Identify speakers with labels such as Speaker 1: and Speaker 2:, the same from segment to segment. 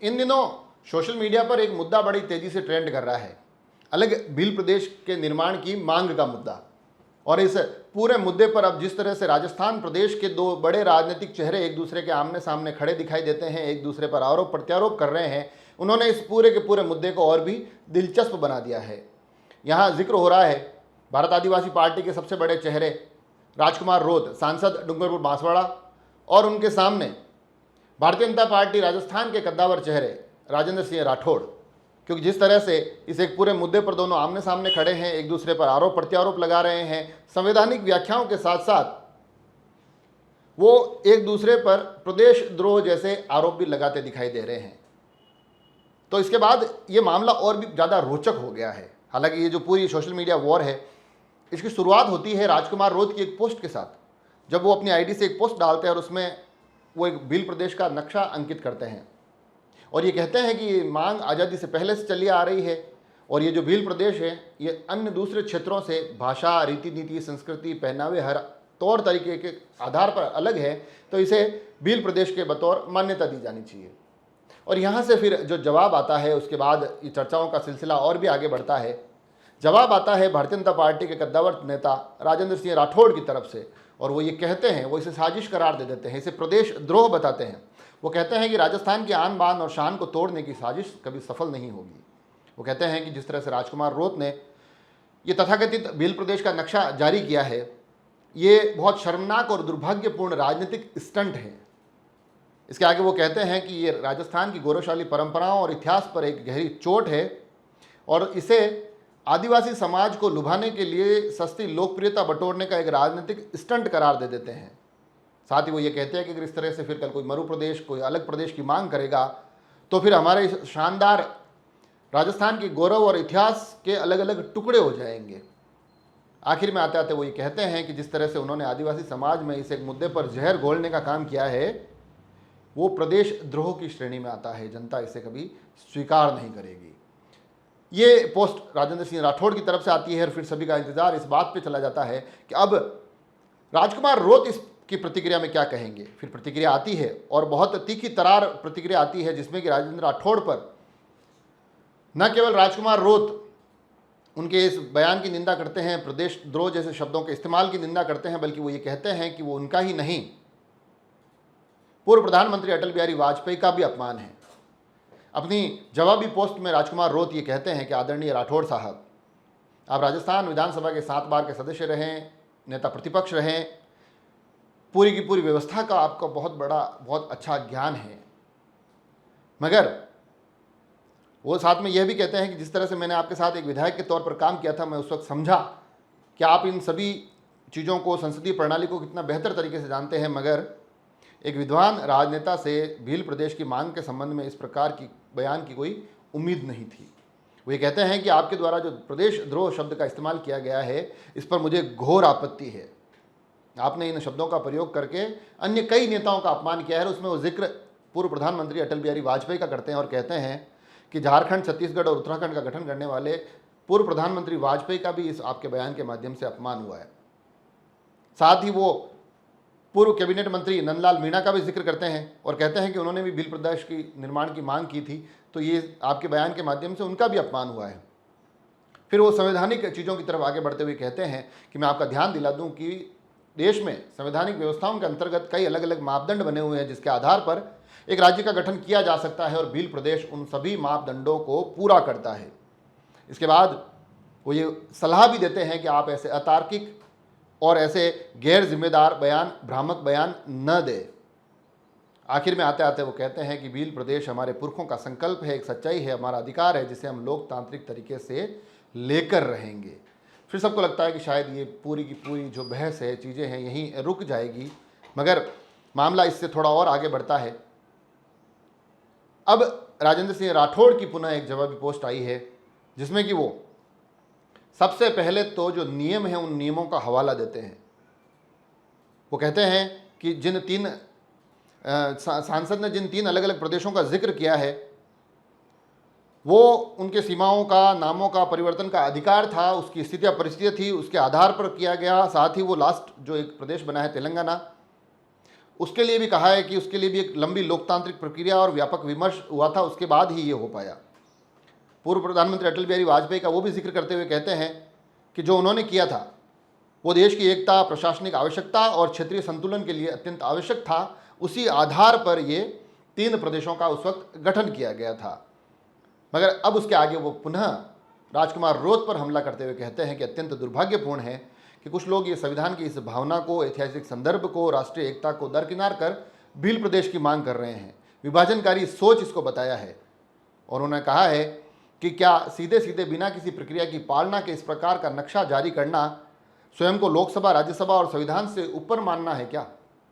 Speaker 1: इन दिनों social media पर एक मुद्दा बड़ी तेजी से ट्रेंड कर रहा है, अलग भील प्रदेश के निर्माण की मांग का मुद्दा। और इस पूरे मुद्दे पर अब जिस तरह से राजस्थान प्रदेश के दो बड़े राजनीतिक चेहरे एक दूसरे के आमने सामने खड़े दिखाई देते हैं, एक दूसरे पर आरोप प्रत्यारोप कर रहे हैं, उन्होंने इस पूरे के पूरे मुद्दे को और भी दिलचस्प बना दिया है। यहाँ जिक्र हो रहा है भारत आदिवासी पार्टी के सबसे बड़े चेहरे राजकुमार रोत, सांसद डूंगरपुर बांसवाड़ा, और उनके सामने भारतीय जनता पार्टी राजस्थान के कद्दावर चेहरे राजेंद्र सिंह राठौड़। क्योंकि जिस तरह से इस एक पूरे मुद्दे पर दोनों आमने सामने खड़े हैं, एक दूसरे पर आरोप प्रत्यारोप लगा रहे हैं, संवैधानिक व्याख्याओं के साथ साथ वो एक दूसरे पर प्रदेश द्रोह जैसे आरोप भी लगाते दिखाई दे रहे हैं। तो इसके बाद ये मामला और भी ज़्यादा रोचक हो गया है। हालांकि ये जो पूरी सोशल मीडिया वॉर है, इसकी शुरुआत होती है राजकुमार रोत की एक पोस्ट के साथ, जब वो अपनी आईडी से एक पोस्ट डालते हैं और उसमें वो एक भील प्रदेश का नक्शा अंकित करते हैं और ये कहते हैं कि ये मांग आज़ादी से पहले से चली आ रही है और ये जो भील प्रदेश है ये अन्य दूसरे क्षेत्रों से भाषा, रीति नीति, संस्कृति, पहनावे, हर तौर तरीके के आधार पर अलग है, तो इसे भील प्रदेश के बतौर मान्यता दी जानी चाहिए। और यहाँ से फिर जो जवाब आता है, उसके बाद ये चर्चाओं का सिलसिला और भी आगे बढ़ता है। जवाब आता है भारतीय जनता पार्टी के कद्दावर नेता राजेंद्र सिंह राठौड़ की तरफ से, और वो ये कहते हैं, वो इसे साजिश करार दे देते हैं, इसे प्रदेश द्रोह बताते हैं। वो कहते हैं कि राजस्थान की आन बान और शान को तोड़ने की साजिश कभी सफल नहीं होगी। वो कहते हैं कि जिस तरह से राजकुमार रोत ने ये तथाकथित भील प्रदेश का नक्शा जारी किया है, ये बहुत शर्मनाक और दुर्भाग्यपूर्ण राजनीतिक स्टंट है। इसके आगे वो कहते हैं कि ये राजस्थान की गौरवशाली परंपराओं और इतिहास पर एक गहरी चोट है और इसे आदिवासी समाज को लुभाने के लिए सस्ती लोकप्रियता बटोरने का एक राजनीतिक स्टंट करार दे देते हैं। साथ ही वो ये कहते हैं कि अगर इस तरह से फिर कल कोई मरु प्रदेश, कोई अलग प्रदेश की मांग करेगा तो फिर हमारे इस शानदार राजस्थान की गौरव और इतिहास के अलग अलग टुकड़े हो जाएंगे। आखिर में आते आते वो ये कहते हैं कि जिस तरह से उन्होंने आदिवासी समाज में इस एक मुद्दे पर जहर घोलने का काम किया है, वो प्रदेश द्रोह की श्रेणी में आता है। जनता इसे कभी स्वीकार नहीं करेगी। ये पोस्ट राजेंद्र सिंह राठौड़ की तरफ से आती है और फिर सभी का इंतजार इस बात पे चला जाता है कि अब राजकुमार रोत इसकी प्रतिक्रिया में क्या कहेंगे। फिर प्रतिक्रिया आती है और बहुत तीखी तरार प्रतिक्रिया आती है, जिसमें कि राजेंद्र राठौड़ पर न केवल राजकुमार रोत उनके इस बयान की निंदा करते हैं, प्रदेश द्रोह जैसे शब्दों के इस्तेमाल की निंदा करते हैं, बल्कि वो ये कहते हैं कि वो उनका ही नहीं, पूर्व प्रधानमंत्री अटल बिहारी वाजपेयी का भी अपमान है। अपनी जवाबी पोस्ट में राजकुमार रोत ये कहते हैं कि आदरणीय राठौड़ साहब, आप राजस्थान विधानसभा के 7 बार के सदस्य रहें, नेता प्रतिपक्ष रहें, पूरी की पूरी व्यवस्था का आपका बहुत अच्छा ज्ञान है, मगर वो साथ में यह भी कहते हैं कि जिस तरह से मैंने आपके साथ एक विधायक के तौर पर काम किया था, मैं उस वक्त समझा कि आप इन सभी चीज़ों को, संसदीय प्रणाली को कितना बेहतर तरीके से जानते हैं, मगर एक विद्वान राजनेता से भील प्रदेश की मांग के संबंध में इस प्रकार की बयान की कोई उम्मीद नहीं थी। वो ये कहते हैं कि आपके द्वारा जो प्रदेश द्रोह शब्द का इस्तेमाल किया गया है, इस पर मुझे घोर आपत्ति है। आपने इन शब्दों का प्रयोग करके अन्य कई नेताओं का अपमान किया है। उसमें वो जिक्र पूर्व प्रधानमंत्री अटल बिहारी वाजपेयी का करते हैं और कहते हैं कि झारखंड, छत्तीसगढ़ और उत्तराखंड का गठन करने वाले पूर्व प्रधानमंत्री वाजपेयी का भी इस आपके बयान के माध्यम से अपमान हुआ है। साथ ही वो पूर्व कैबिनेट मंत्री नंदलाल मीणा का भी जिक्र करते हैं और कहते हैं कि उन्होंने भी भील प्रदेश की निर्माण की मांग की थी, तो ये आपके बयान के माध्यम से उनका भी अपमान हुआ है। फिर वो संवैधानिक चीज़ों की तरफ आगे बढ़ते हुए कहते हैं कि मैं आपका ध्यान दिला दूं कि देश में संवैधानिक व्यवस्थाओं के अंतर्गत कई अलग अलग मापदंड बने हुए हैं, जिसके आधार पर एक राज्य का गठन किया जा सकता है और भील प्रदेश उन सभी मापदंडों को पूरा करता है। इसके बाद वो ये सलाह भी देते हैं कि आप ऐसे अतार्किक और ऐसे गैर जिम्मेदार बयान, भ्रामक बयान न दे। आखिर में आते आते वो कहते हैं कि भील प्रदेश हमारे पुरखों का संकल्प है, एक सच्चाई है, हमारा अधिकार है, जिसे हम लोकतांत्रिक तरीके से लेकर रहेंगे। फिर सबको लगता है कि शायद ये पूरी की पूरी जो बहस है, चीज़ें हैं, यहीं रुक जाएगी, मगर मामला इससे थोड़ा और आगे बढ़ता है। अब राजेंद्र सिंह राठौड़ की पुनः एक जवाबी पोस्ट आई है, जिसमें कि वो सबसे पहले तो जो नियम है उन नियमों का हवाला देते हैं। वो कहते हैं कि जिन 3 सांसद ने जिन 3 अलग अलग प्रदेशों का जिक्र किया है, वो उनके सीमाओं का, नामों का परिवर्तन का अधिकार था, उसकी स्थिति परिस्थितियाँ थी, उसके आधार पर किया गया। साथ ही वो लास्ट जो एक प्रदेश बना है तेलंगाना, उसके लिए भी कहा है कि उसके लिए भी एक लंबी लोकतांत्रिक प्रक्रिया और व्यापक विमर्श हुआ था, उसके बाद ही ये हो पाया। पूर्व प्रधानमंत्री अटल बिहारी वाजपेयी का वो भी जिक्र करते हुए कहते हैं कि जो उन्होंने किया था वो देश की एकता, प्रशासनिक आवश्यकता और क्षेत्रीय संतुलन के लिए अत्यंत आवश्यक था। उसी आधार पर ये 3 प्रदेशों का उस वक्त गठन किया गया था। मगर अब उसके आगे वो पुनः राजकुमार रोत पर हमला करते हुए कहते हैं कि अत्यंत दुर्भाग्यपूर्ण है कि कुछ लोग ये संविधान की इस भावना को, ऐतिहासिक संदर्भ को, राष्ट्रीय एकता को दरकिनार कर भील प्रदेश की मांग कर रहे हैं। विभाजनकारी सोच इसको बताया है। और उन्होंने कहा है कि क्या सीधे सीधे बिना किसी प्रक्रिया की पालना के इस प्रकार का नक्शा जारी करना स्वयं को लोकसभा, राज्यसभा और संविधान से ऊपर मानना है क्या?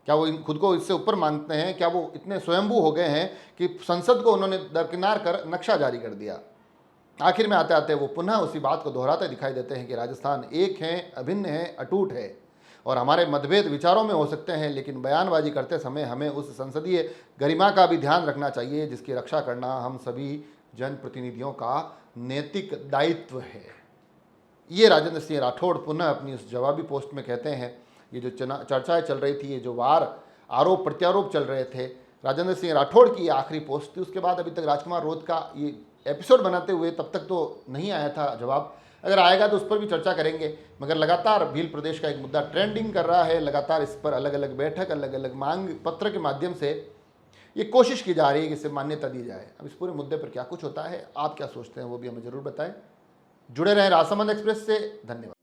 Speaker 1: क्या वो खुद को इससे ऊपर मानते हैं? क्या वो इतने स्वयंभू हो गए हैं कि संसद को उन्होंने दरकिनार कर नक्शा जारी कर दिया? आखिर में आते आते वो पुनः उसी बात को दोहराते दिखाई देते हैं कि राजस्थान एक है, अभिन्न है, अटूट है और हमारे मतभेद विचारों में हो सकते हैं, लेकिन बयानबाजी करते समय हमें उस संसदीय गरिमा का भी ध्यान रखना चाहिए जिसकी रक्षा करना हम सभी जनप्रतिनिधियों का नैतिक दायित्व है। ये राजेंद्र सिंह राठौड़ पुनः अपनी उस जवाबी पोस्ट में कहते हैं। ये जो चर्चाएं चल रही थी, ये जो वार आरोप प्रत्यारोप चल रहे थे, राजेंद्र सिंह राठौड़ की आखिरी पोस्ट थी। उसके बाद अभी तक राजकुमार रोत का ये एपिसोड बनाते हुए तब तक तो नहीं आया था जवाब। अगर आएगा तो उस पर भी चर्चा करेंगे। मगर लगातार भील प्रदेश का एक मुद्दा ट्रेंडिंग कर रहा है। लगातार इस पर अलग अलग बैठक, अलग अलग मांग पत्र के माध्यम से ये कोशिश की जा रही है कि इसे मान्यता दी जाए। अब इस पूरे मुद्दे पर क्या कुछ होता है, आप क्या सोचते हैं, वो भी हमें ज़रूर बताएं। जुड़े रहें राजसमंद एक्सप्रेस से। धन्यवाद।